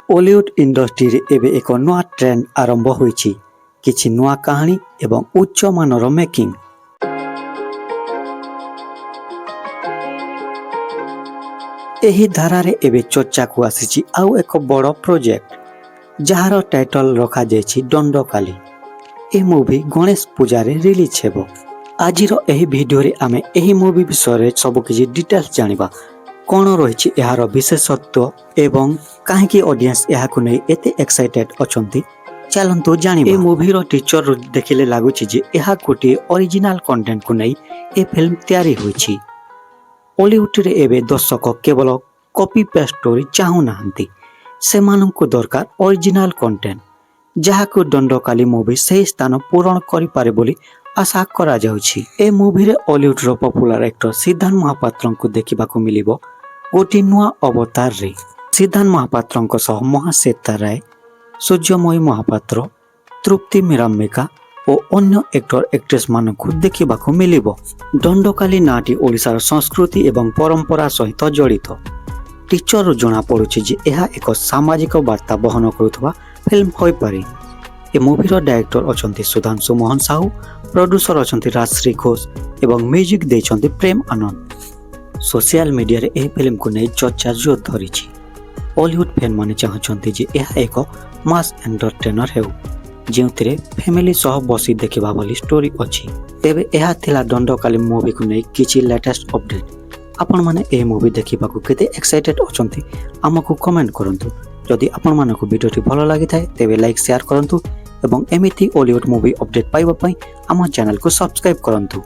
Ollywood industry रे एबे एक नया ट्रेंड आरंभ होईछि किछि नया कहानी एवं उच्च मानर मेकिंग। एही धारा रे एबे चर्चा को आसीछि आउ एक बड़ प्रोजेक्ट जहार टाइटल रखा जायछि दंडकाली। ए मूवी गणेश पूजा रे रिलीज हेबो। आजिरो एही वीडियो रे आमे एही मूवी विषय रे सब किछि डिटेल्स जानिबा। कोन रहिछि एहार विशेषत्व एवं काहेकि ऑडियंस एहाकु नै एते एक्साइटेड अछंती चलंतु जानिबा। ए मूवी रो टीचर देखिले लागुछि जे एहा कोटी ओरिजिनल कंटेंट को नै ए फिल्म तयारी होईछि। हॉलीवुड रे एबे दर्शक केवल कॉपी पेस्ट स्टोरी चाहू नाहंती, सेमानंकु दरकार ओरिजिनल कंटेंट जहाकु दंडकाली मूवी सही स्थान पूरण करि पारे बोली आशा करा जाउछि। ए मूवी रे हॉलीवुड रो पॉपुलर एक्टर सिद्धार्थ महापात्र को देखिबाकू मिलिबो गोटी नुआ अवतार रे। सिद्धार्थ महापात्र सह महाश्वेता राय, सूर्यमयी महापात्र, तृप्ति मिरामिका और अन्य एक्टर एक्ट्रेस मानकु देखिबाकू मिलिबो। दंडकाली नाटी ओडिसार संस्कृति एवं परंपरा सहित जड़ित। टीचर जना पड़ुछि जे एहा एक सामाजिक वार्ता बहन करुथबा फिल्म होई पारे। ए मूवी रो डायरेक्टर अछंती सुधांशु मोहन साहू, प्रोड्यूसर अछंती राजश्री घोष एवं म्यूजिक देछंती प्रेम आनंद। सोशल मीडिया रे ए फिल्म को नै चर्चा जोर धरिछि। हॉलीवुड फैन माने चाहछंती जे एहा एक मास एंटरटेनर हेउ जेउथिरे फैमिली सह बसी देखिबा वाली स्टोरी अछि। तेबे एहा थिला दंडकाली मूवी को नै किछि लेटेस्ट अपडेट। आपण माने ए मूवी देखिबाकू केते एक्साइटेड अछंती हमकु कमेंट करंतु। जदि आपण मानकु वीडियोटी भलो लागि थाए तेबे लाइक शेयर करंतु एवं एमिति हॉलीवुड मूवी अपडेट पाइबा पई हमर चैनल को सब्सक्राइब करंतु।